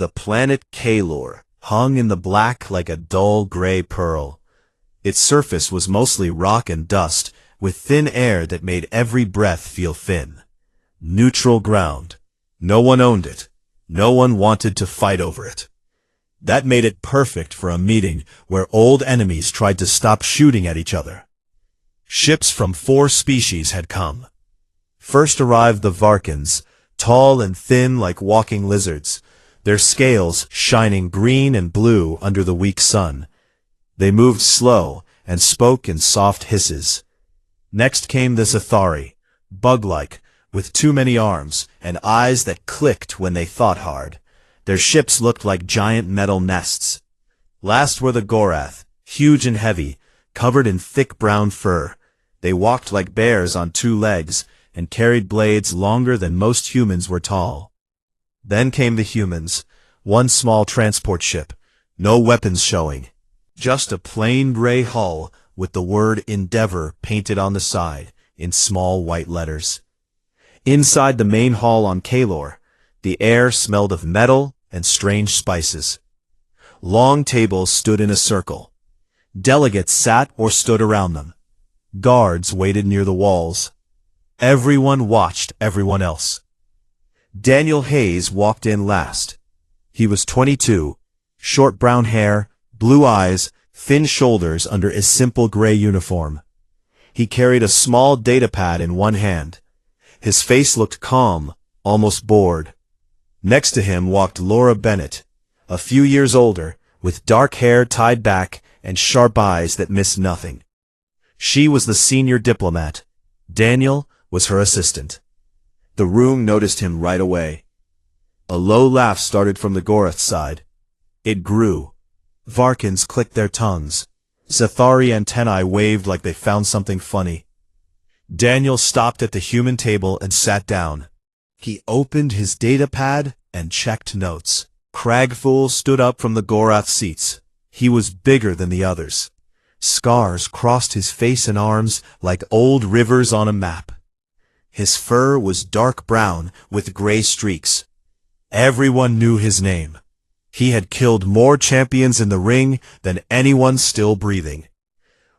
The planet Kalor hung in the black like a dull gray pearl. Its surface was mostly rock and dust, with thin air that made every breath feel thin. Neutral ground. No one owned it. No one wanted to fight over it. That made it perfect for a meeting where old enemies tried to stop shooting at each other. Ships from 4 species had come. First arrived the Varkans, tall and thin like walking lizards, their scales shining green and blue under the weak sun. They moved slow and spoke in soft hisses. Next came the Zathari, bug-like, with too many arms and eyes that clicked when they thought hard. Their ships looked like giant metal nests. Last were the Gorath, huge and heavy, covered in thick brown fur. They walked like bears on 2 legs and carried blades longer than most humans were tall. Then came the humans, 1 small transport ship, no weapons showing. Just a plain gray hull with the word Endeavor painted on the side in small white letters. Inside the main hall on Kalor, the air smelled of metal and strange spices. Long tables stood in a circle. Delegates sat or stood around them. Guards waited near the walls. Everyone watched everyone else. Daniel Hayes walked in last. He was 22, short brown hair, blue eyes, thin shoulders under his simple gray uniform. He carried a small datapad in one hand. His face looked calm, almost bored. Next to him walked Laura Bennett, a few years older, with dark hair tied back and sharp eyes that missed nothing. She was the senior diplomat. Daniel was her assistant. The room noticed him right away. A low laugh started from the Gorath side. It grew. Varkans clicked their tongues. Zathari antennae waved like they found something funny. Daniel stopped at the human table and sat down. He opened his datapad and checked notes. Cragfool stood up from the Gorath seats. He was bigger than the others. Scars crossed his face and arms like old rivers on a map. His fur was dark brown with gray streaks. Everyone knew his name. He had killed more champions in the ring than anyone still breathing.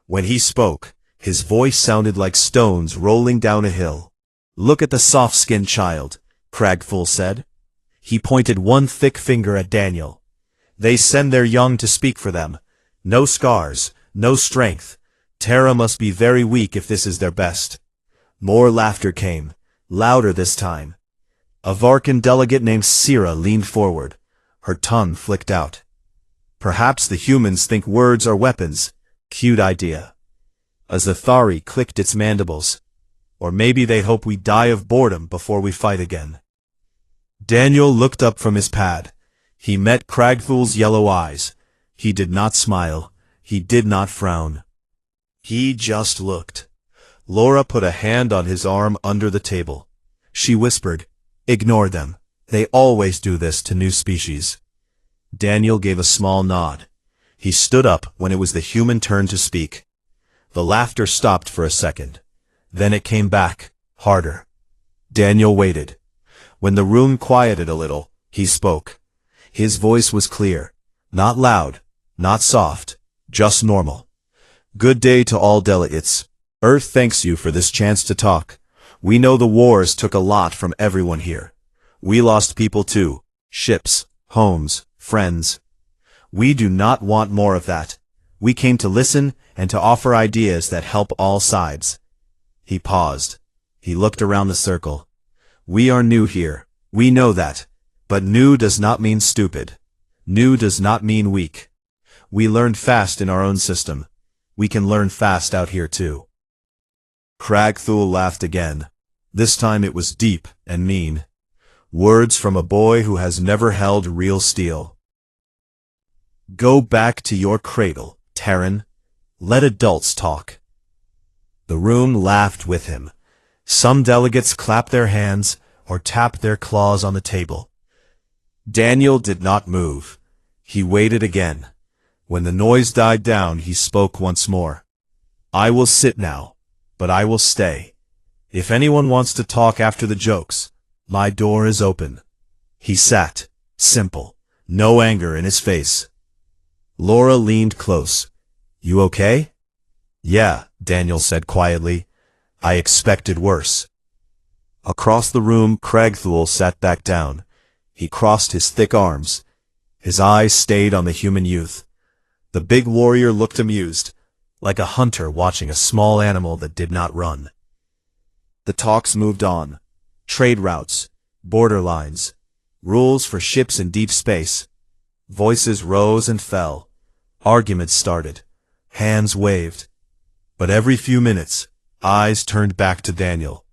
When he spoke, his voice sounded like stones rolling down a hill. "Look at the soft-skinned child," Cragfool said. He pointed one thick finger at Daniel. "They send their young to speak for them. No scars, no strength. Terra must be very weak if this is their best." More laughter came, louder this time. A Varkan delegate named Sira leaned forward. Her tongue flicked out. "Perhaps the humans think words are weapons. Cute idea." A Zathari clicked its mandibles. "Or maybe they hope we die of boredom before we fight again." Daniel looked up from his pad. He met Cragfool's yellow eyes. He did not smile. He did not frown. He just looked. Laura put a hand on his arm under the table. She whispered, "Ignore them. They always do this to new species." Daniel gave a small nod. He stood up when it was the human turn to speak. The laughter stopped for a second. Then it came back, harder. Daniel waited. When the room quieted a little, he spoke. His voice was clear. Not loud, not soft, just normal. "Good day to all delegates. Earth thanks you for this chance to talk. We know the wars took a lot from everyone here. We lost people too. Ships, homes, friends. We do not want more of that. We came to listen and to offer ideas that help all sides." He paused. He looked around the circle. "We are new here. We know that. But new does not mean stupid. New does not mean weak. We learned fast in our own system. We can learn fast out here too." Cragfool laughed again. This time it was deep and mean. Words from a boy who has never held real steel. "Go back to your cradle, Terran. Let adults talk." The room laughed with him. Some delegates clapped their hands or tapped their claws on the table. Daniel did not move. He waited again. When the noise died down, he spoke once more. "I will sit now, but I will stay. If anyone wants to talk after the jokes, my door is open." He sat, simple, no anger in his face. Laura leaned close. "You okay?" "Yeah," Daniel said quietly. "I expected worse." Across the room, Cragthul sat back down. He crossed his thick arms. His eyes stayed on the human youth. The big warrior looked amused, like a hunter watching a small animal that did not run. The talks moved on. Trade routes, border lines, rules for ships in deep space. Voices rose and fell. Arguments started. Hands waved. But every few minutes, eyes turned back to Daniel.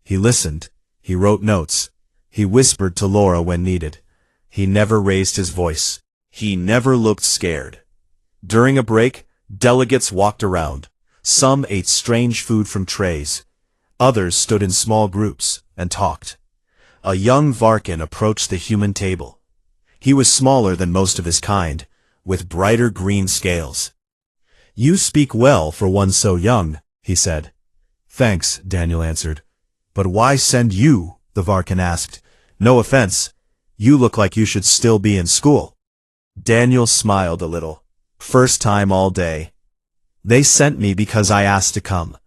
He listened. He wrote notes. He whispered to Laura when needed. He never raised his voice. He never looked scared. During a break, delegates walked around. Some ate strange food from trays. Others stood in small groups and talked. A young Varkan approached the human table. He was smaller than most of his kind, with brighter green scales. "You speak well for one so young," he said. "Thanks," Daniel answered. "But why send you?" the Varkan asked. "No offense. You look like you should still be in school." Daniel smiled a little. "First time all day. They sent me because I asked to come,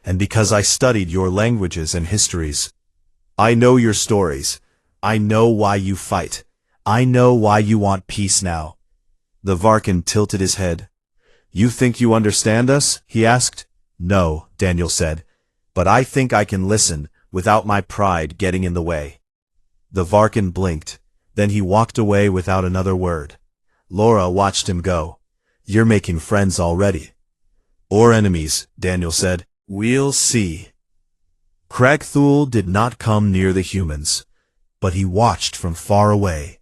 and because I studied your languages and histories. I know your stories. I know why you fight. I know why you want peace now." The Varkan tilted his head. "You think you understand us?" he asked. "No," Daniel said, "but I think I can listen without my pride getting in the way." The Varkan blinked. Then he walked away without another word. Laura watched him go. "You're making friends already." "Or enemies," Daniel said. "We'll see." Cragthul did not come near the humans, but he watched from far away.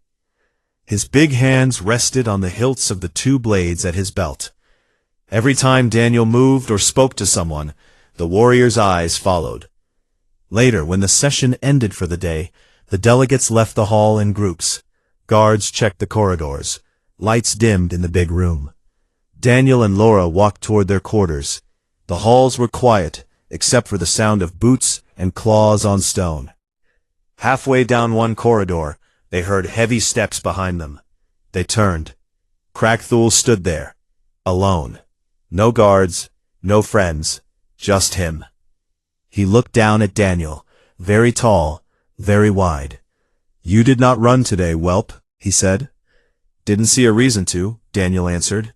His big hands rested on the hilts of the two blades at his belt. Every time Daniel moved or spoke to someone, the warrior's eyes followed. Later, when the session ended for the day, the delegates left the hall in groups. Guards checked the corridors. Lights dimmed in the big room. Daniel and Laura walked toward their quarters. The halls were quiet, except for the sound of boots and claws on stone. Halfway down one corridor, they heard heavy steps behind them. They turned. Cragthul stood there, alone. No guards, no friends, just him. He looked down at Daniel, very tall, very wide. "You did not run today, whelp," he said. "Didn't see a reason to," Daniel answered.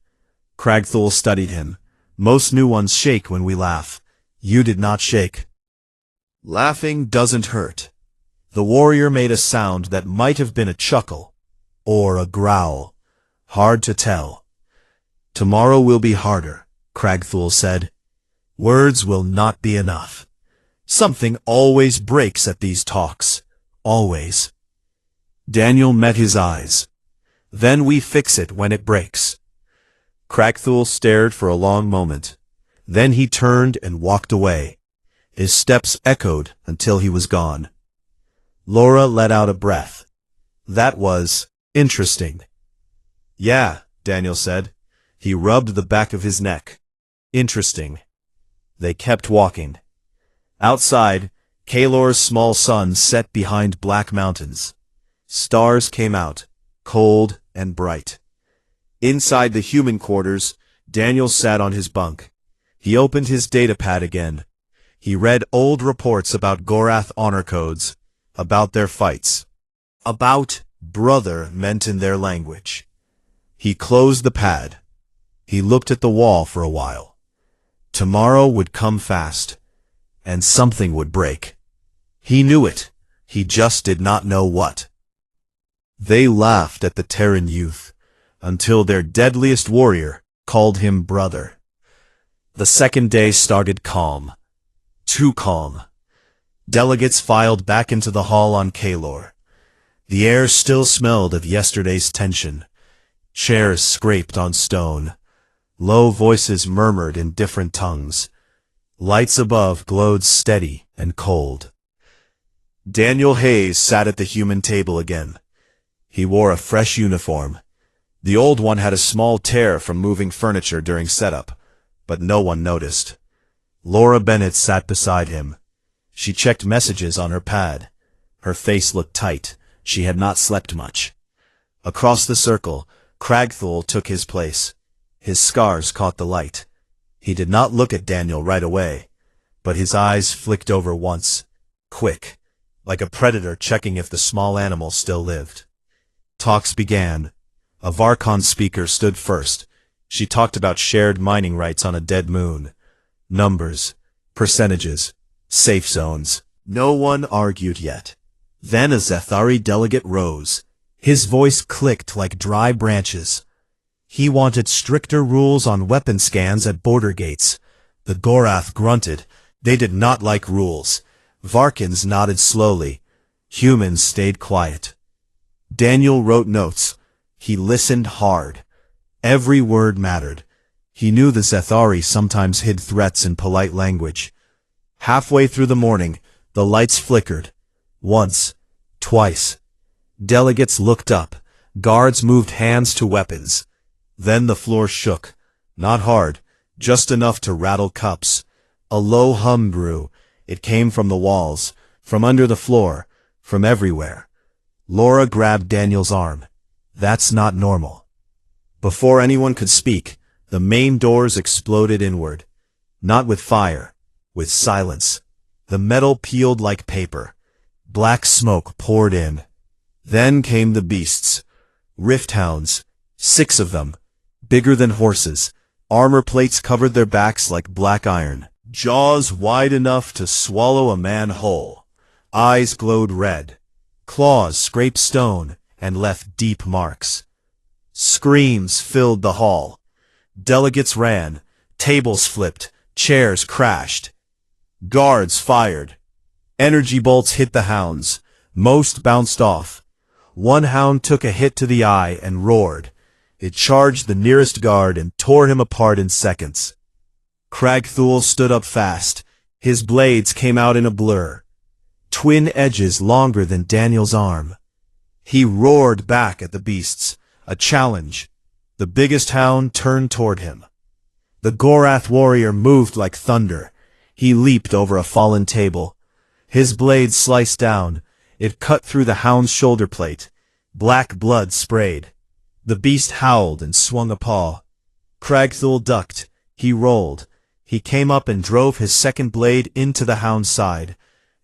Cragthul studied him. "Most new ones shake when we laugh. You did not shake." "Laughing doesn't hurt." The warrior made a sound that might have been a chuckle, or a growl. Hard to tell. "Tomorrow will be harder," Cragthul said. "Words will not be enough. Something always breaks at these talks. Always." Daniel met his eyes. "Then we fix it when it breaks." Cragthul stared for a long moment. Then he turned and walked away. His steps echoed until he was gone. Laura let out a breath. That was interesting. "Yeah," Daniel said. He rubbed the back of his neck. "Interesting." They kept walking. Outside, Kalor's small sun set behind black mountains. Stars came out, cold and bright. Inside the human quarters, Daniel sat on his bunk. He opened his datapad again. He read old reports about Gorath honor codes, about their fights, about brother meant in their language. He closed the pad. He looked at the wall for a while. Tomorrow would come fast, and something would break. He knew it. He just did not know what. They laughed at the Terran youth, until their deadliest warrior called him brother. The second day started calm. Too calm. Delegates filed back into the hall on Kalor. The air still smelled of yesterday's tension. Chairs scraped on stone. Low voices murmured in different tongues. Lights above glowed steady and cold. Daniel Hayes sat at the human table again. He wore a fresh uniform. The old one had a small tear from moving furniture during setup, but no one noticed. Laura Bennett sat beside him. She checked messages on her pad. Her face looked tight. She had not slept much. Across the circle, Cragthul took his place. His scars caught the light. He did not look at Daniel right away, but his eyes flicked over once, quick, like a predator checking if the small animal still lived. Talks began. A Varkon speaker stood first. She talked about shared mining rights on a dead moon. Numbers, percentages, safe zones. No one argued yet. Then a Zethari delegate rose. His voice clicked like dry branches. He wanted stricter rules on weapon scans at border gates. The Gorath grunted. They did not like rules. Varkans nodded slowly. Humans stayed quiet. Daniel wrote notes. He listened hard. Every word mattered. He knew the Zethari sometimes hid threats in polite language. Halfway through the morning, the lights flickered. Once, twice. Delegates looked up. Guards moved hands to weapons. Then the floor shook. Not hard, just enough to rattle cups. A low hum grew. It came from the walls, from under the floor, from everywhere. Laura grabbed Daniel's arm. That's not normal. Before anyone could speak, the main doors exploded inward. Not with fire, with silence. The metal peeled like paper. Black smoke poured in. Then came the beasts. Rift hounds. 6 of them. Bigger than horses. Armor plates covered their backs like black iron. Jaws wide enough to swallow a man whole. Eyes glowed red. Claws scraped stone and left deep marks. Screams filled the hall. Delegates ran. Tables flipped. Chairs crashed. Guards fired. Energy bolts hit the hounds. Most bounced off. One hound took a hit to the eye and roared. It charged the nearest guard and tore him apart in seconds. Cragthul stood up fast. His blades came out in a blur. Twin edges longer than Daniel's arm. He roared back at the beasts. A challenge. The biggest hound turned toward him. The Gorath warrior moved like thunder. He leaped over a fallen table. His blade sliced down. It cut through the hound's shoulder plate. Black blood sprayed. The beast howled and swung a paw. Cragthul ducked. He rolled. He came up and drove his second blade into the hound's side.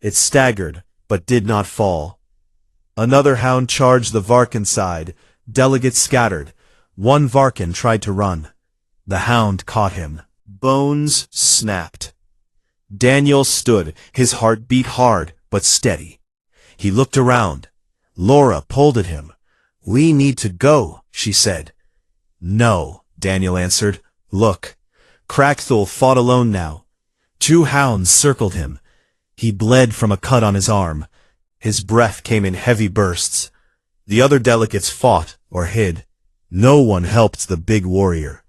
It staggered, but did not fall. Another hound charged the Varkan side. Delegates scattered. One Varkan tried to run. The hound caught him. Bones snapped. Daniel stood. His heart beat hard, but steady. He looked around. Laura pulled at him. "We need to go," she said. "No," Daniel answered. "Look." Cragthul fought alone now. 2 hounds circled him. He bled from a cut on his arm. His breath came in heavy bursts. The other delegates fought or hid. No one helped the big warrior.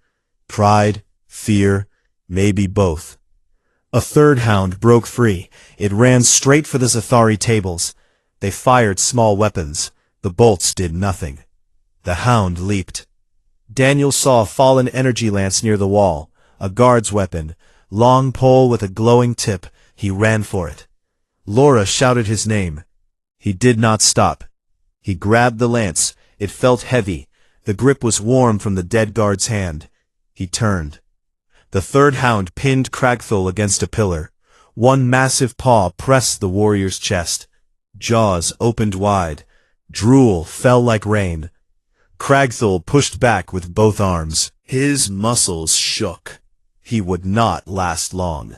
Pride, fear, maybe both. A third hound broke free. It ran straight for the Zethari tables. They fired small weapons. The bolts did nothing. The hound leaped. Daniel saw a fallen energy lance near the wall. A guard's weapon. Long pole with a glowing tip. He ran for it. Laura shouted his name. He did not stop. He grabbed the lance. It felt heavy. The grip was warm from the dead guard's hand. He turned. The third hound pinned Cragthul against a pillar. One massive paw pressed the warrior's chest. Jaws opened wide. Drool fell like rain. Cragthul pushed back with both arms. His muscles shook. He would not last long.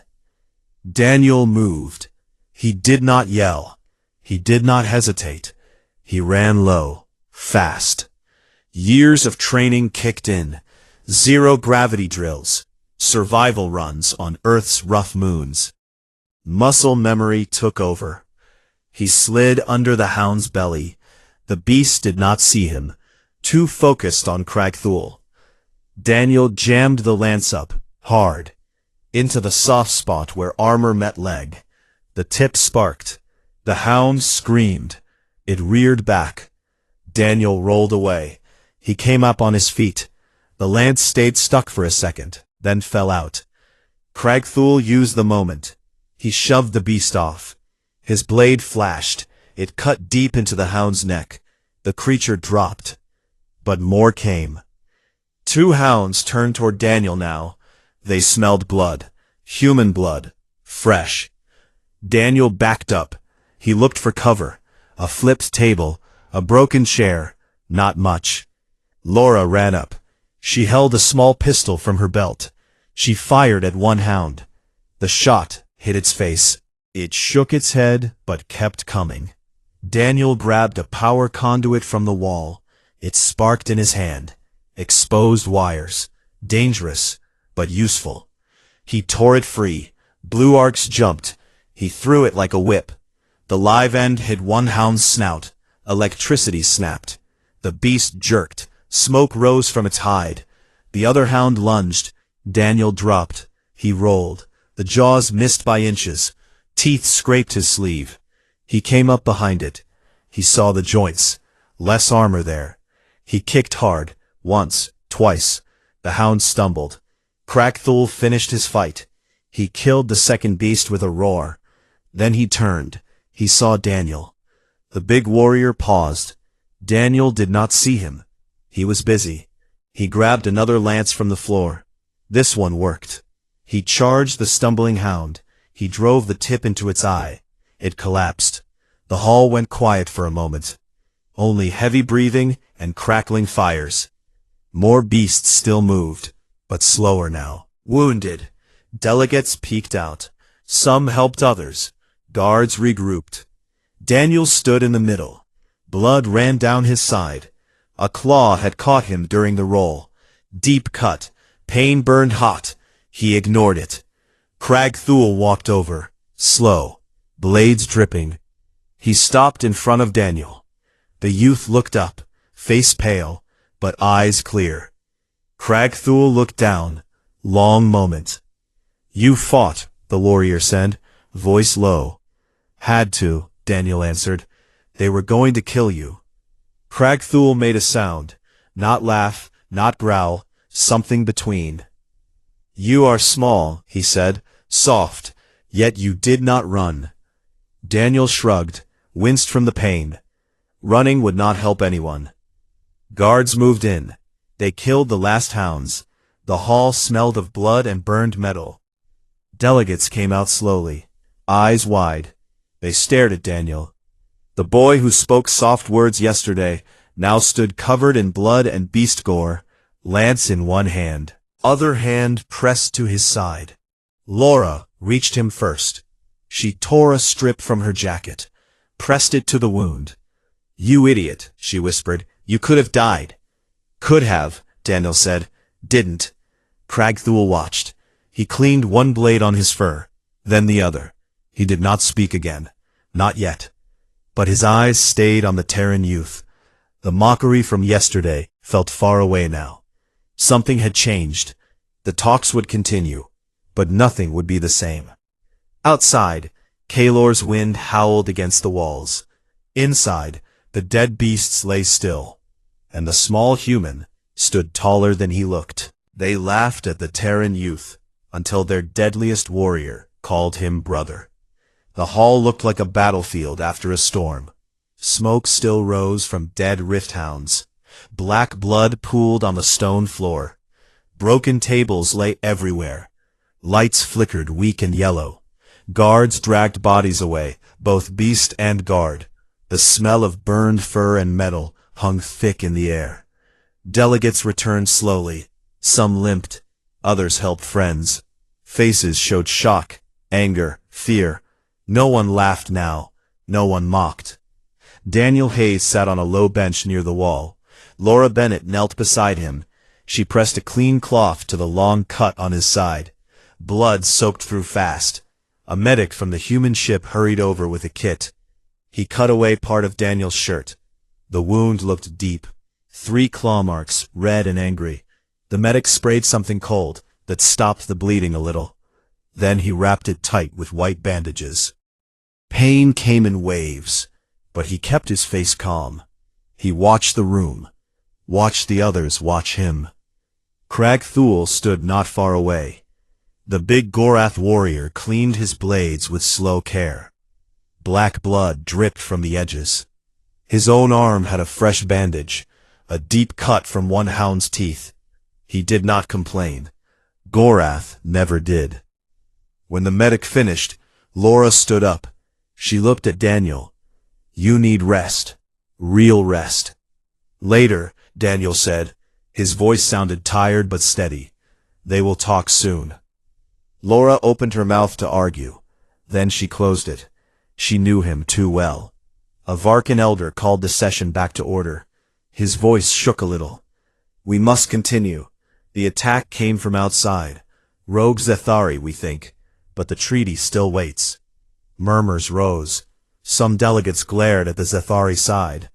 Daniel moved. He did not yell. He did not hesitate. He ran low, fast. Years of training kicked in. Zero-gravity drills. Survival runs on Earth's rough moons. Muscle memory took over. He slid under the hound's belly. The beast did not see him, too focused on Cragthul. Daniel jammed the lance up, hard, into the soft spot where armor met leg. The tip sparked. The hound screamed. It reared back. Daniel rolled away. He came up on his feet. The lance stayed stuck for a second, then fell out. Cragthul used the moment. He shoved the beast off. His blade flashed. It cut deep into the hound's neck. The creature dropped. But more came. Two hounds turned toward Daniel now. They smelled blood. Human blood. Fresh. Daniel backed up. He looked for cover. A flipped table. A broken chair. Not much. Laura ran up. She held a small pistol from her belt. She fired at one hound. The shot hit its face. It shook its head, but kept coming. Daniel grabbed a power conduit from the wall. It sparked in his hand. Exposed wires. Dangerous, but useful. He tore it free. Blue arcs jumped. He threw it like a whip. The live end hit one hound's snout. Electricity snapped. The beast jerked. Smoke rose from its hide. The other hound lunged. Daniel dropped. He rolled. The jaws missed by inches. Teeth scraped his sleeve. He came up behind it. He saw the joints. Less armor there. He kicked hard. Once. Twice. The hound stumbled. Crackthul finished his fight. He killed the second beast with a roar. Then he turned. He saw Daniel. The big warrior paused. Daniel did not see him. He was busy. He grabbed another lance from the floor. This one worked. He charged the stumbling hound. He drove the tip into its eye. It collapsed. The hall went quiet for a moment. Only heavy breathing and crackling fires. More beasts still moved, but slower now. Wounded. Delegates peeked out. Some helped others. Guards regrouped. Daniel stood in the middle. Blood ran down his side. A claw had caught him during the roll. Deep cut. Pain burned hot. He ignored it. Crackthul walked over. Slow. Blades dripping. He stopped in front of Daniel. The youth looked up, face pale, but eyes clear. Crackthul looked down. Long moment. You fought, the warrior said, voice low. Had to, Daniel answered. They were going to kill you. Crackthul made a sound. Not laugh, not growl, something between. You are small, he said, soft, yet you did not run. Daniel shrugged, winced from the pain. Running would not help anyone. Guards moved in. They killed the last hounds. The hall smelled of blood and burned metal. Delegates came out slowly, eyes wide. They stared at Daniel. The boy who spoke soft words yesterday now stood covered in blood and beast gore, lance in one hand, other hand pressed to his side. Laura reached him first. She tore a strip from her jacket, pressed it to the wound. You idiot, she whispered. You could have died. Could have, Daniel said. Didn't. Crackthul watched. He cleaned one blade on his fur, then the other. He did not speak again. Not yet. But his eyes stayed on the Terran youth. The mockery from yesterday felt far away now. Something had changed. The talks would continue, but nothing would be the same. Outside, Kalor's wind howled against the walls. Inside, the dead beasts lay still, and the small human stood taller than he looked. They laughed at the Terran youth, until their deadliest warrior called him brother. The hall looked like a battlefield after a storm. Smoke still rose from dead rift hounds. Black blood pooled on the stone floor. Broken tables lay everywhere. Lights flickered weak and yellow. Guards dragged bodies away, both beast and guard. The smell of burned fur and metal hung thick in the air. Delegates returned slowly. Some limped. Others helped friends. Faces showed shock, anger, fear. No one laughed now. No one mocked. Daniel Hayes sat on a low bench near the wall. Laura Bennett knelt beside him. She pressed a clean cloth to the long cut on his side. Blood soaked through fast. A medic from the human ship hurried over with a kit. He cut away part of Daniel's shirt. The wound looked deep. 3 claw marks, red and angry. The medic sprayed something cold that stopped the bleeding a little. Then he wrapped it tight with white bandages. Pain came in waves, but he kept his face calm. He watched the room, watched the others watch him. Crackthul stood not far away. The big Gorath warrior cleaned his blades with slow care. Black blood dripped from the edges. His own arm had a fresh bandage. a deep cut from one hound's teeth. He did not complain. Gorath never did. When the medic finished, Laura stood up. She looked at Daniel. You need rest. Real rest. Later, Daniel said. His voice sounded tired but steady. They will talk soon. Laura opened her mouth to argue. Then she closed it. She knew him too well. A Varkan elder called the session back to order. His voice shook a little. We must continue. The attack came from outside. Rogue Zethari, we think. But the treaty still waits. Murmurs rose. Some delegates glared at the Zethari side.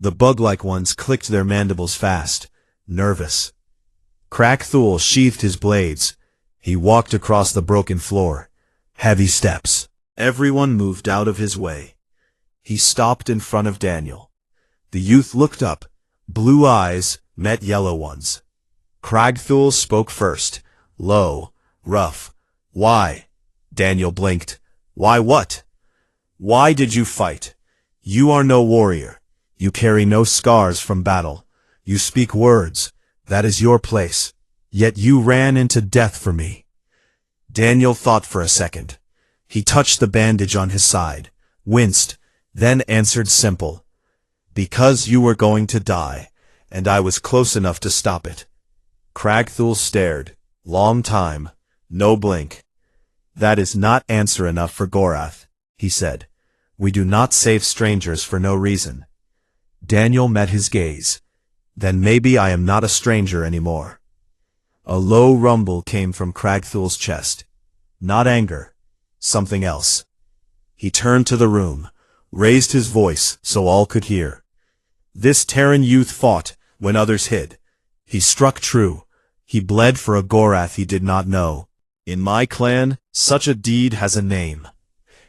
The bug-like ones clicked their mandibles fast, nervous. Krak-Thul sheathed his blades. He walked across the broken floor. Heavy steps. Everyone moved out of his way. He stopped in front of Daniel. The youth looked up. Blue eyes met yellow ones. Krak-Thul spoke first. Low, rough. Why? Daniel blinked. Why what? Why did you fight? You are no warrior. You carry no scars from battle. You speak words. That is your place. Yet you ran into death for me. Daniel thought for a second. He touched the bandage on his side, winced, then answered simple. Because you were going to die, and I was close enough to stop it. Krak-Thul stared. Long time. No blink. That is not answer enough for Gorath, he said. We do not save strangers for no reason. Daniel met his gaze. Then maybe I am not a stranger anymore. A low rumble came from Krak-Thul's chest. Not anger. Something else. He turned to the room, raised his voice so all could hear. This Terran youth fought when others hid. He struck true. He bled for a Gorath he did not know. In my clan, such a deed has a name.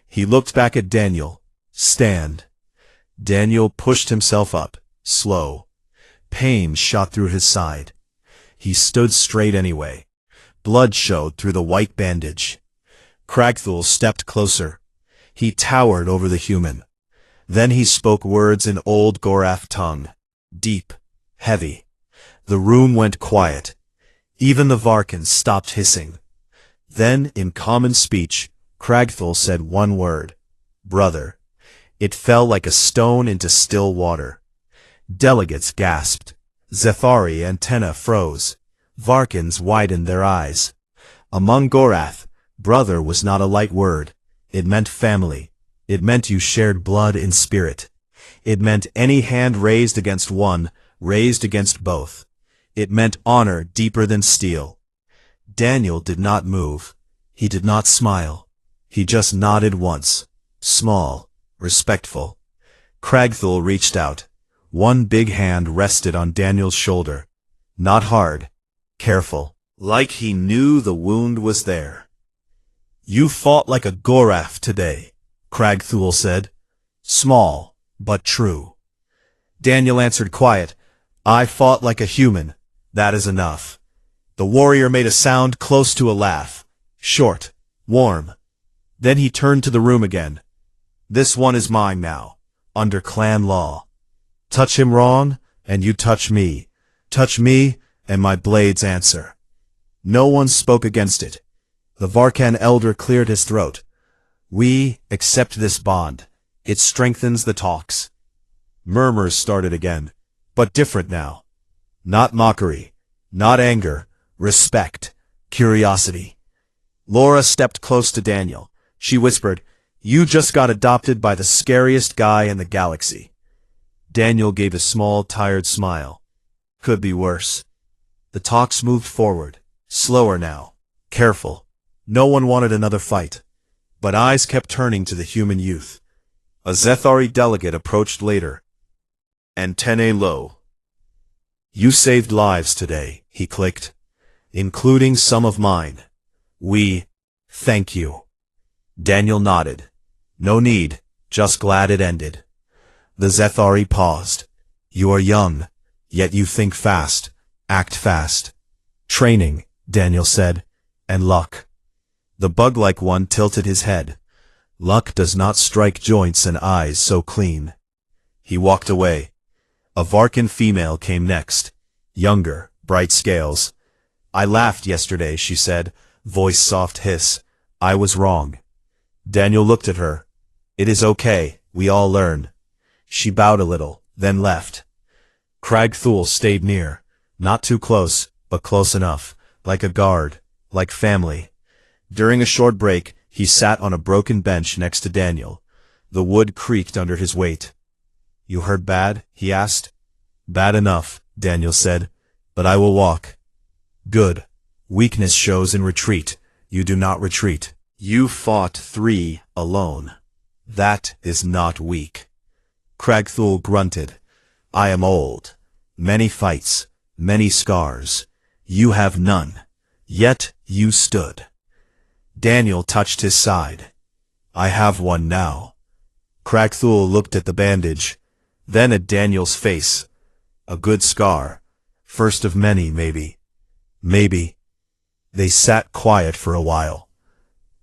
He looked back at Daniel. Stand. Daniel pushed himself up, slow. Pain shot through his side. He stood straight anyway. Blood showed through the white bandage. Krak-Thul stepped closer. He towered over the human. Then he spoke words in old Gorath tongue. Deep, heavy. The room went quiet. Even the Varkans stopped hissing. Then, in common speech, Krak-Thul said one word. Brother. It fell like a stone into still water. Delegates gasped. Zethari antennae froze. Varkans widened their eyes. Among Gorath, brother was not a light word. It meant family. It meant you shared blood in spirit. It meant any hand raised against one, raised against both. It meant honor deeper than steel. Daniel did not move. He did not smile. He just nodded once. Small, respectful. Krak-Thul reached out. One big hand rested on Daniel's shoulder. Not hard. Careful. Like he knew the wound was there. You fought like a Gorath today, Krak-Thul said. Small, but true. Daniel answered quiet. I fought like a human. That is enough. The warrior made a sound close to a laugh. Short, warm. Then he turned to the room again. This one is mine now, under clan law. Touch him wrong, and you touch me. Touch me, and my blades answer. No one spoke against it. The Varkan elder cleared his throat. We accept this bond. It strengthens the talks. Murmurs started again, but different now. Not mockery, not anger, respect, curiosity. Laura stepped close to Daniel. She whispered, You just got adopted by the scariest guy in the galaxy. Daniel gave a small, tired smile. Could be worse. The talks moved forward, slower now, careful. No one wanted another fight. But eyes kept turning to the human youth. A Zethari delegate approached later. Antennae low. You saved lives today, he clicked. Including some of mine. We thank you. Daniel nodded. No need, just glad it ended. The Zethari paused. You are young, yet you think fast, act fast. Training, Daniel said, and luck. The bug-like one tilted his head. Luck does not strike joints and eyes so clean. He walked away. A Varkan female came next. Younger, bright scales. I laughed yesterday, she said, voice soft hiss. I was wrong. Daniel looked at her. It is okay, we all learn. She bowed a little, then left. Cragthul stayed near. Not too close, but close enough. Like a guard. Like family. During a short break, he sat on a broken bench next to Daniel. The wood creaked under his weight. You hurt bad? He asked. Bad enough, Daniel said. But I will walk. Good. Weakness shows in retreat. You do not retreat. You fought 3 alone. That is not weak. Cragthul grunted. I am old. Many fights. Many scars. You have none. Yet you stood. Daniel touched his side. I have one now. Cragthul looked at the bandage, then at Daniel's face. A good scar. First of many, maybe. Maybe. They sat quiet for a while.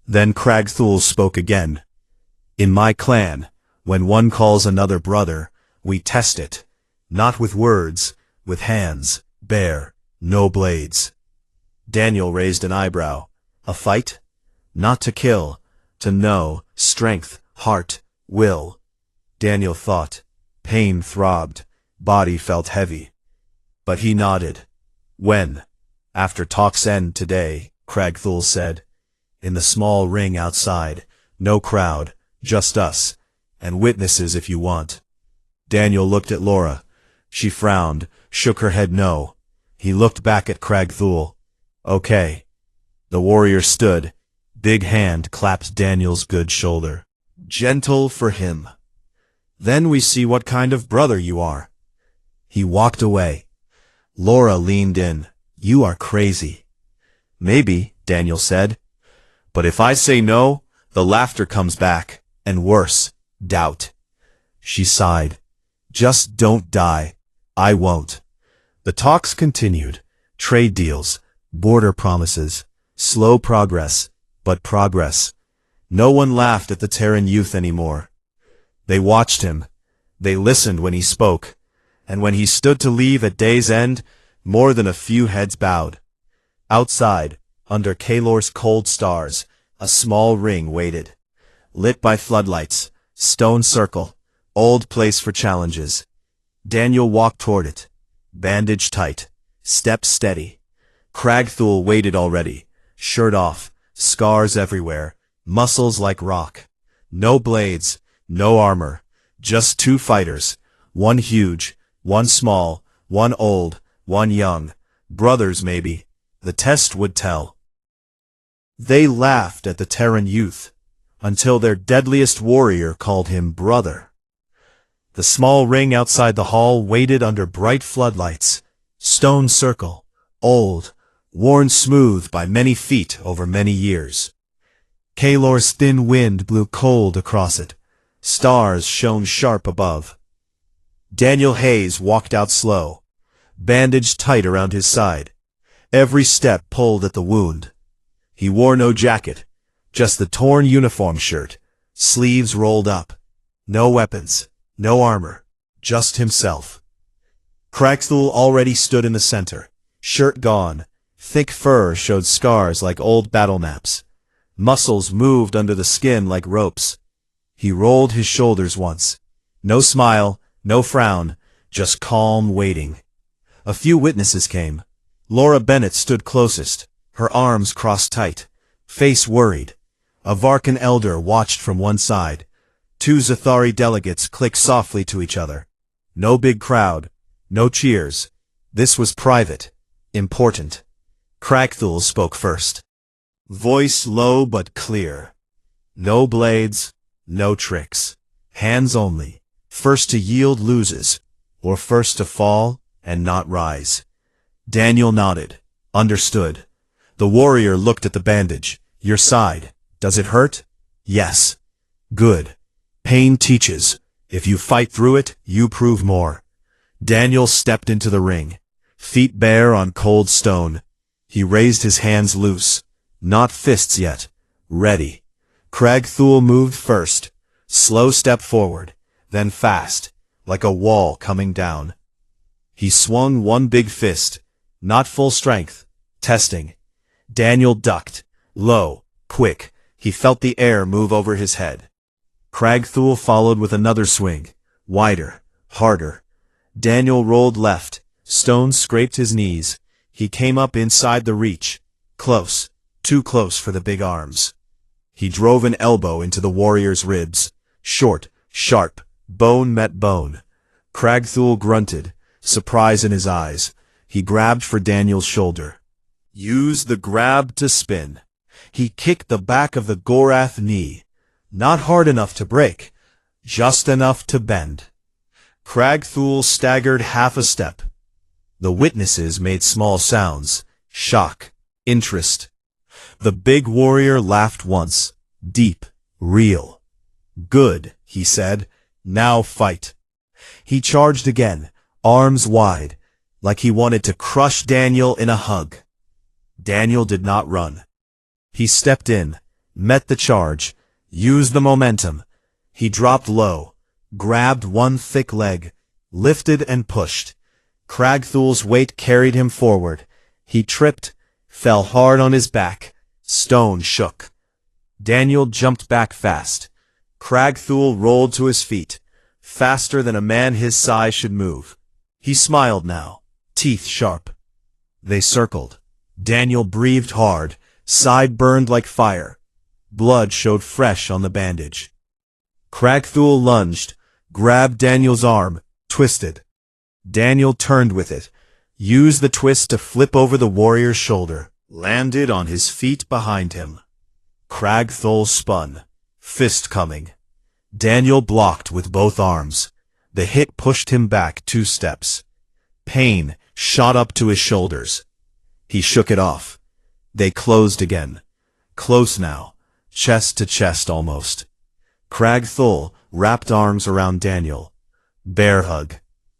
Then Cragthul spoke again. In my clan, when one calls another brother, we test it. Not with words, with hands, bare, no blades. Daniel raised an eyebrow. A fight? Not to kill, to know, strength, heart, will. Daniel thought. Pain throbbed, body felt heavy. But he nodded. When? After talk's end today, Cragthul said. In the small ring outside, no crowd, just us, and witnesses if you want. Daniel looked at Laura. She frowned, shook her head no. He looked back at Cragthul. Okay. The warrior stood. Big hand clapped Daniel's good shoulder. Gentle for him. Then we see what kind of brother you are. He walked away. Laura leaned in. You are crazy. Maybe, Daniel said. But if I say no, the laughter comes back, and worse, doubt. She sighed. Just don't die. I won't. The talks continued. Trade deals, border promises, slow progress, but progress. No one laughed at the Terran youth anymore. They watched him. They listened when he spoke. And when he stood to leave at day's end, more than a few heads bowed. Outside, under Kalor's cold stars, a small ring waited. Lit by floodlights, stone circle, old place for challenges. Daniel walked toward it. Bandage tight, step steady. Cragthul waited already, shirt off, scars everywhere, muscles like rock. No blades, no armor, just 2 fighters, one huge, one small, one old, one young, brothers maybe. The test would tell. They laughed at the Terran youth, until their deadliest warrior called him brother. The small ring outside the hall waited under bright floodlights, stone circle, old, worn smooth by many feet over many years. Kalor's thin wind blew cold across it. Stars shone sharp above. Daniel Hayes walked out slow, bandage tight around his side. Every step pulled at the wound. He wore no jacket, just the torn uniform shirt, sleeves rolled up. No weapons, no armor, just himself. Cragthul already stood in the center, shirt gone. Thick fur showed scars like old battle maps. Muscles moved under the skin like ropes. He rolled his shoulders once. No smile, no frown, just calm waiting. A few witnesses came. Laura Bennett stood closest, her arms crossed tight, face worried. A Varkan elder watched from one side. 2 Zathari delegates clicked softly to each other. No big crowd, no cheers. This was private, important. Cragthul spoke first. Voice low but clear. No blades, no tricks. Hands only. First to yield loses, or first to fall and not rise. Daniel nodded. Understood. The warrior looked at the bandage. Your side. Does it hurt? Yes. Good. Pain teaches. If you fight through it, you prove more. Daniel stepped into the ring. Feet bare on cold stone. He raised his hands loose. Not fists yet. Ready. Cragthul moved first. Slow step forward. Then fast. Like a wall coming down. He swung one big fist, not full strength, testing. Daniel ducked. Low, quick, he felt the air move over his head. Cragthul followed with another swing, wider, harder. Daniel rolled left, stones scraped his knees. He came up inside the reach, close, too close for the big arms. He drove an elbow into the warrior's ribs, short, sharp, bone met bone. Cragthul grunted, surprise in his eyes. He grabbed for Daniel's shoulder. Use the grab to spin. He kicked the back of the Gorath knee. Not hard enough to break, just enough to bend. Cragthul staggered half a step. The witnesses made small sounds, shock, interest. The big warrior laughed once, deep, real. Good, he said, now fight. He charged again, arms wide, like he wanted to crush Daniel in a hug. Daniel did not run. He stepped in, met the charge, used the momentum. He dropped low, grabbed one thick leg, lifted and pushed. Cragthul's weight carried him forward. He tripped, fell hard on his back. Stone shook. Daniel jumped back fast. Cragthul rolled to his feet, faster than a man his size should move. He smiled now, teeth sharp. They circled. Daniel breathed hard, side burned like fire. Blood showed fresh on the bandage. Cragthul lunged, grabbed Daniel's arm, twisted. Daniel turned with it, used the twist to flip over the warrior's shoulder, landed on his feet behind him. Cragthul spun, fist coming. Daniel blocked with both arms. The hit pushed him back 2 steps. Pain shot up to his shoulders. He shook it off. They closed again. Close now, chest to chest almost. Cragthul wrapped arms around Daniel. Bear hug.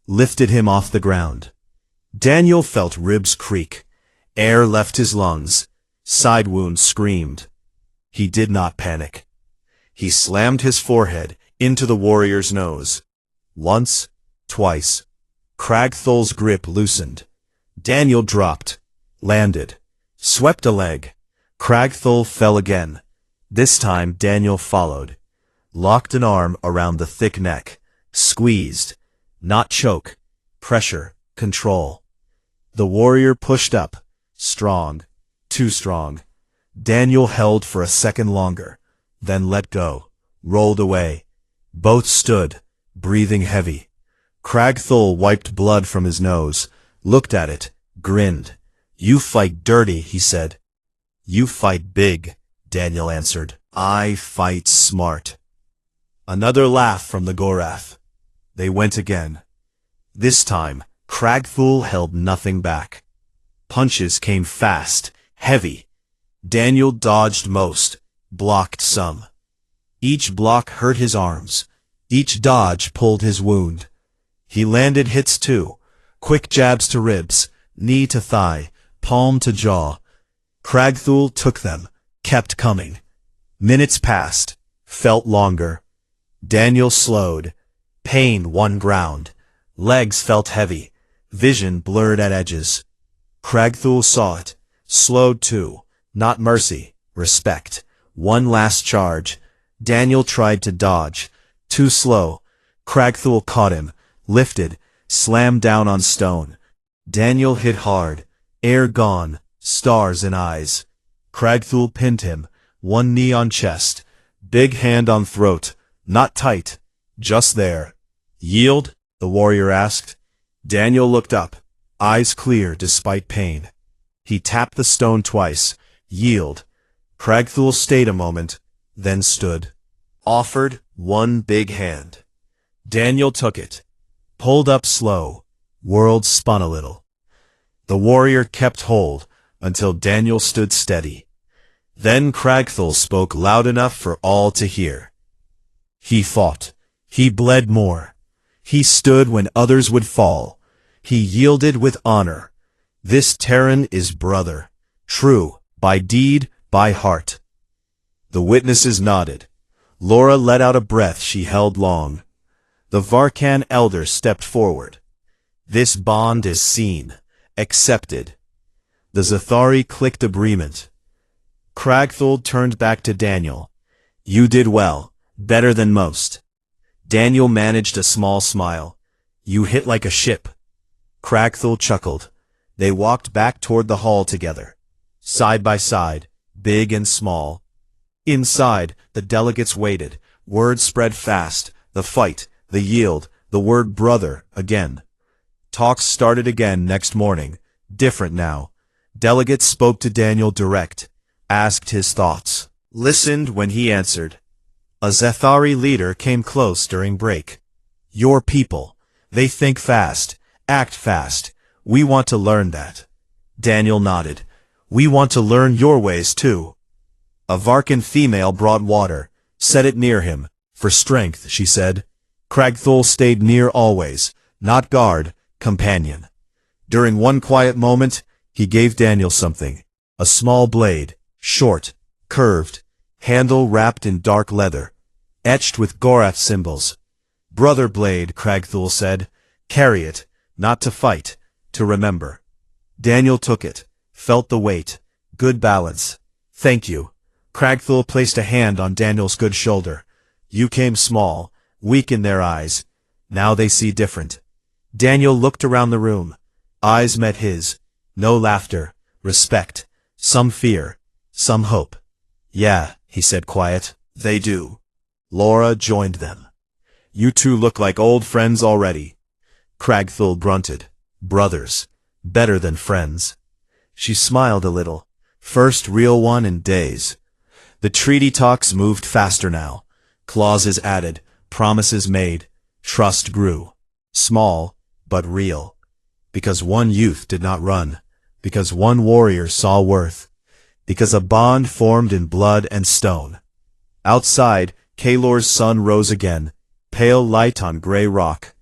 Lifted him off the ground. Daniel felt ribs creak. Air left his lungs. Side wounds screamed. He did not panic. He slammed his forehead into the warrior's nose. Once, twice. Cragthul's grip loosened. Daniel dropped, landed, swept a leg. Cragthul fell again. This time Daniel followed. Locked an arm around the thick neck. Squeezed. Not choke. Pressure. Control. The warrior pushed up. Strong. Too strong. Daniel held for a second longer, then let go. Rolled away. Both stood, breathing heavy. Cragthul wiped blood from his nose, looked at it, grinned. You fight dirty, he said. You fight big, Daniel answered. I fight smart. Another laugh from the Gorath. They went again. This time, Cragthul held nothing back. Punches came fast, heavy. Daniel dodged most, blocked some. Each block hurt his arms. Each dodge pulled his wound. He landed hits too, quick jabs to ribs, knee to thigh, palm to jaw. Cragthul took them, kept coming. Minutes passed, felt longer. Daniel slowed. Pain won ground. Legs felt heavy. Vision blurred at edges. Cragthul saw it. Slowed too. Not mercy. Respect. One last charge. Daniel tried to dodge. Too slow. Cragthul caught him. Lifted. Slammed down on stone. Daniel hit hard. Air gone. Stars in eyes. Cragthul pinned him. One knee on chest. Big hand on throat. Not tight. Just there. Yield? The warrior asked. Daniel looked up. Eyes clear despite pain. He tapped the stone twice. Yield. Cragthul stayed a moment, then stood. Offered one big hand. Daniel took it. Pulled up slow. World spun a little. The warrior kept hold until Daniel stood steady. Then Cragthul spoke loud enough for all to hear. He fought. He bled more. He stood when others would fall. He yielded with honor. This Terran is brother. True, by deed, by heart. The witnesses nodded. Laura let out a breath she held long. The Varkan elder stepped forward. This bond is seen, accepted. The Zathari clicked agreement. Cragthul turned back to Daniel. You did well, better than most. Daniel managed a small smile. You hit like a ship. Cragthul chuckled. They walked back toward the hall together. Side by side, big and small. Inside, the delegates waited. Word spread fast. The fight, the yield, the word brother, again. Talks started again next morning. Different now. Delegates spoke to Daniel direct. Asked his thoughts. Listened when he answered. A Zathari leader came close during break. Your people. They think fast. Act fast. We want to learn that. Daniel nodded. We want to learn your ways too. A Varkan female brought water. Set it near him. For strength, she said. Cragthul stayed near always. Not guard, companion. During one quiet moment, he gave Daniel something. A small blade. Short. Curved. Handle wrapped in dark leather. Etched with Gorath symbols. Brother blade, Cragthul said. Carry it. Not to fight. To remember. Daniel took it. Felt the weight. Good balance. Thank you. Cragthul placed a hand on Daniel's good shoulder. You came small, weak in their eyes. Now they see different. Daniel looked around the room. Eyes met his. No laughter. Respect. Some fear. Some hope. Yeah, he said quiet. They do. Laura joined them. You two look like old friends already. Cragthul grunted. Brothers. Better than friends. She smiled a little. First real one in days. The treaty talks moved faster now. Clauses added. Promises made. Trust grew. Small, but real. Because one youth did not run. Because one warrior saw worth. Because a bond formed in blood and stone. Outside, Kalor's sun rose again. Pale light on gray rock.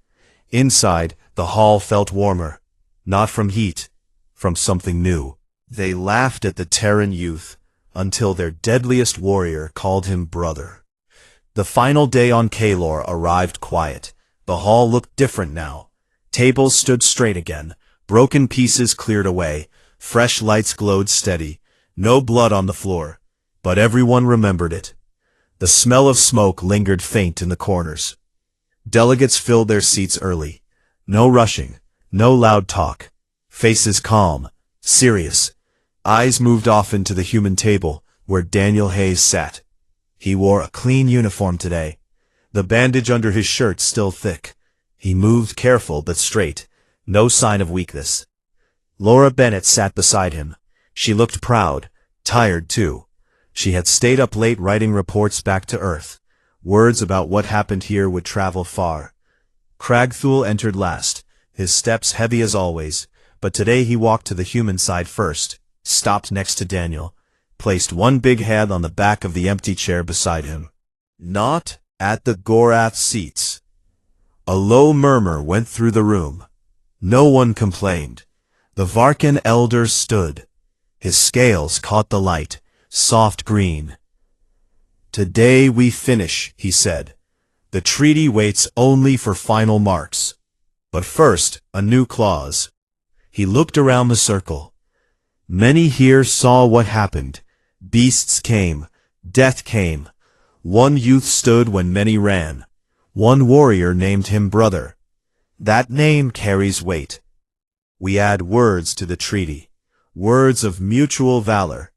Inside, the hall felt warmer. Not from heat. From something new. They laughed at the Terran youth, until their deadliest warrior called him brother. The final day on Kalor arrived quiet. The hall looked different now. Tables stood straight again. Broken pieces cleared away. Fresh lights glowed steady. No blood on the floor. But everyone remembered it. The smell of smoke lingered faint in the corners. Delegates filled their seats early. No rushing. No loud talk. Faces calm. Serious. Eyes moved often to the human table, where Daniel Hayes sat. He wore a clean uniform today. The bandage under his shirt still thick. He moved careful but straight. No sign of weakness. Laura Bennett sat beside him. She looked proud. Tired, too. She had stayed up late writing reports back to Earth. Words about what happened here would travel far. Cragthul entered last, his steps heavy as always, but today he walked to the human side first, stopped next to Daniel, placed one big hand on the back of the empty chair beside him. Not at the Gorath seats. A low murmur went through the room. No one complained. The Varkan elder stood. His scales caught the light, soft green. Today we finish, he said. The treaty waits only for final marks. But first, a new clause. He looked around the circle. Many here saw what happened. Beasts came. Death came. One youth stood when many ran. One warrior named him brother. That name carries weight. We add words to the treaty. Words of mutual valor.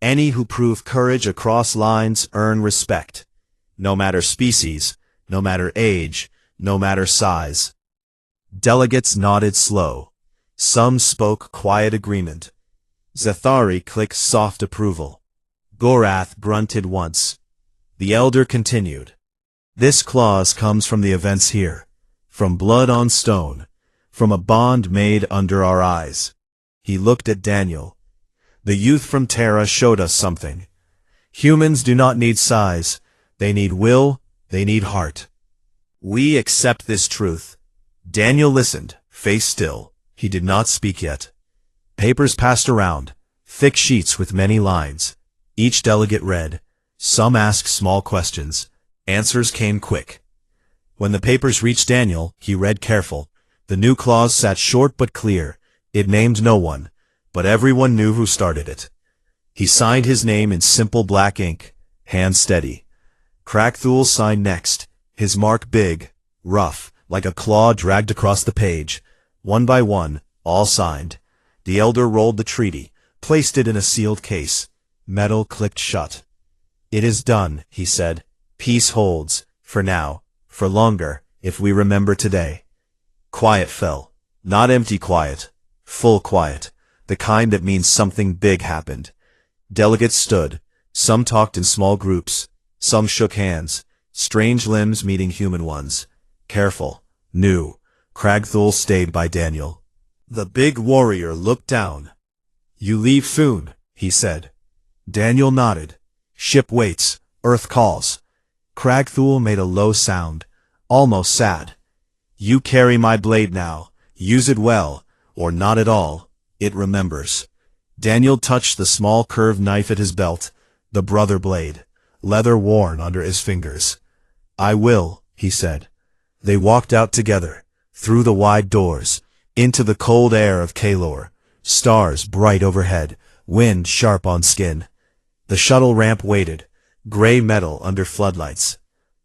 Any who prove courage across lines earn respect. No matter species, no matter age, no matter size. Delegates nodded slow. Some spoke quiet agreement. Zathari clicked soft approval. Gorath grunted once. The elder continued. This clause comes from the events here. From blood on stone. From a bond made under our eyes. He looked at Daniel. The youth from Terra showed us something. Humans do not need size. They need will. They need heart. We accept this truth. Daniel listened, face still. He did not speak yet. Papers passed around, thick sheets with many lines. Each delegate read. Some asked small questions. Answers came quick. When the papers reached Daniel, he read careful. The new clause sat short but clear. It named no one, but everyone knew who started it. He signed his name in simple black ink, hand steady. Cragthul signed next, his mark big, rough, like a claw dragged across the page. One by one, all signed. The elder rolled the treaty, placed it in a sealed case. Metal clicked shut. "It is done," he said. "Peace holds, for now, for longer, if we remember today." Quiet fell. Not empty quiet. Full quiet. The kind that means something big happened. Delegates stood. Some talked in small groups. Some shook hands. Strange limbs meeting human ones. Careful. New. Cragthul stayed by Daniel. The big warrior looked down. "You leave soon," he said. Daniel nodded. "Ship waits. Earth calls." Cragthul made a low sound, almost sad. "You carry my blade now. Use it well, or not at all. It remembers." Daniel touched the small curved knife at his belt, the brother blade, leather worn under his fingers. "I will," he said. They walked out together, through the wide doors, into the cold air of Kalor, stars bright overhead, wind sharp on skin. The shuttle ramp waited, gray metal under floodlights.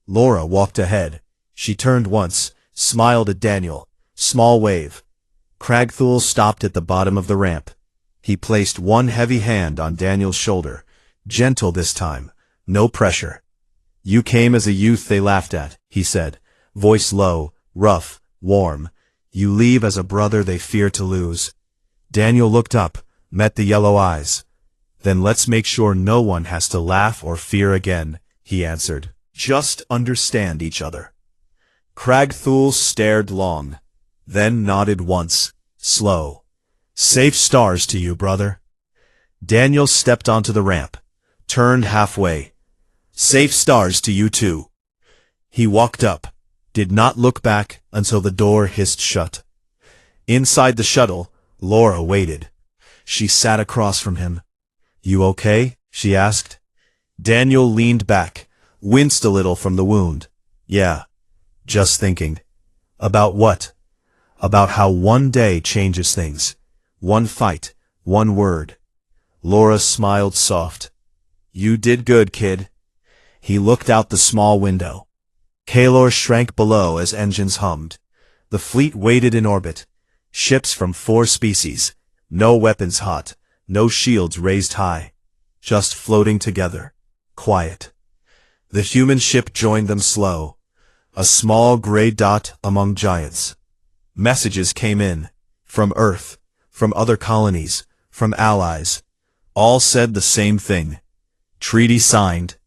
Laura walked ahead. She turned once, smiled at Daniel. Small wave. Cragthul stopped at the bottom of the ramp. He placed one heavy hand on Daniel's shoulder, gentle this time, no pressure. "You came as a youth they laughed at," he said, voice low, rough, warm. "You leave as a brother they fear to lose." Daniel looked up, met the yellow eyes. "Then let's make sure no one has to laugh or fear again," he answered. "Just understand each other." Cragthul stared long, then nodded once, slow. "Safe stars to you, brother." Daniel stepped onto the ramp, turned halfway. "Safe stars to you too." He walked up, did not look back until the door hissed shut. Inside the shuttle, Laura waited. She sat across from him. "You okay?" she asked. Daniel leaned back, winced a little from the wound. "Yeah, just thinking." "About what?" "About how one day changes things. One fight, one word." Laura smiled soft. "You did good, kid." He looked out the small window. Kalor shrank below as engines hummed. The fleet waited in orbit. Ships from 4 species. No weapons hot, no shields raised high. Just floating together. Quiet. The human ship joined them slow. A small gray dot among giants. Messages came in. From Earth. From other colonies. From allies. All said the same thing. Treaty signed.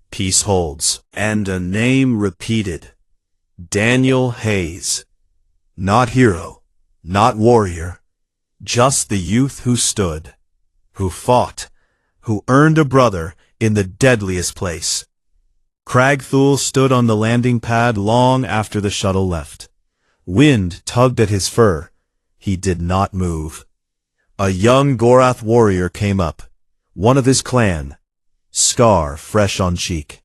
Peace holds. And a name repeated. Daniel Hayes. Not hero. Not warrior. Just the youth who stood. Who fought. Who earned a brother in the deadliest place. Cragthul stood on the landing pad long after the shuttle left. Wind tugged at his fur. He did not move. A young Gorath warrior came up. One of his clan. Scar fresh on cheek.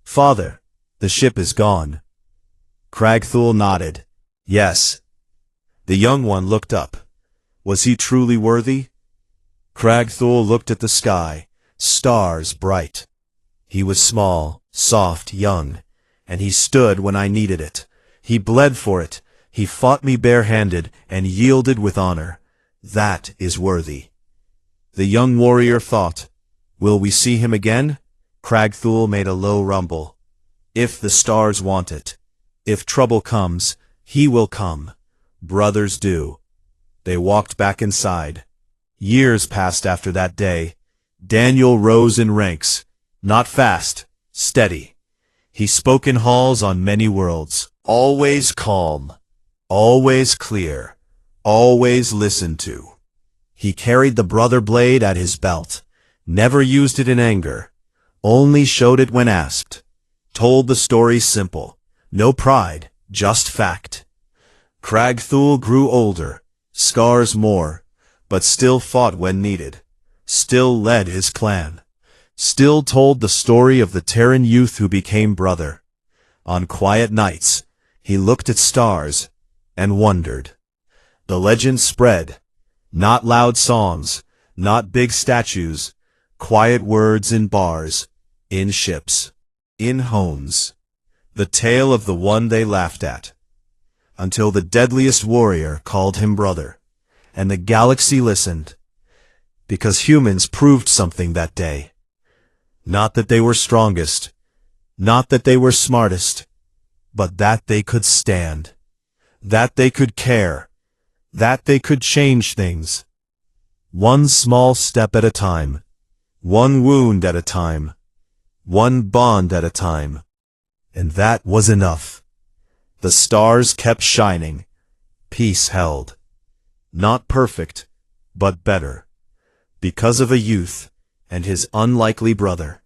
"Father, the ship is gone." Cragthul nodded. "Yes." The young one looked up. Was he truly worthy? Cragthul looked at the sky, stars bright. He was small, soft, young, and he stood when I needed it. He bled for it. He fought me barehanded and yielded with honor. That is worthy. The young warrior thought, "Will we see him again?" Cragthul made a low rumble. "If the stars want it. If trouble comes, he will come. Brothers do." They walked back inside. Years passed after that day. Daniel rose in ranks. Not fast, steady. He spoke in halls on many worlds. Always calm. Always clear. Always listened to. He carried the brother blade at his belt. Never used it in anger. Only showed it when asked. Told the story simple. No pride, just fact. Cragthul grew older, scars more, but still fought when needed. Still led his clan. Still told the story of the Terran youth who became brother. On quiet nights, he looked at stars, and wondered. The legend spread. Not loud songs, not big statues, quiet words in bars, in ships, in homes. The tale of the one they laughed at. Until the deadliest warrior called him brother, and the galaxy listened. Because humans proved something that day. Not that they were strongest, not that they were smartest, but that they could stand, that they could care, that they could change things. One small step at a time, one wound at a time, one bond at a time. And that was enough. The stars kept shining. Peace held. Not perfect, but better. Because of a youth and his unlikely brother.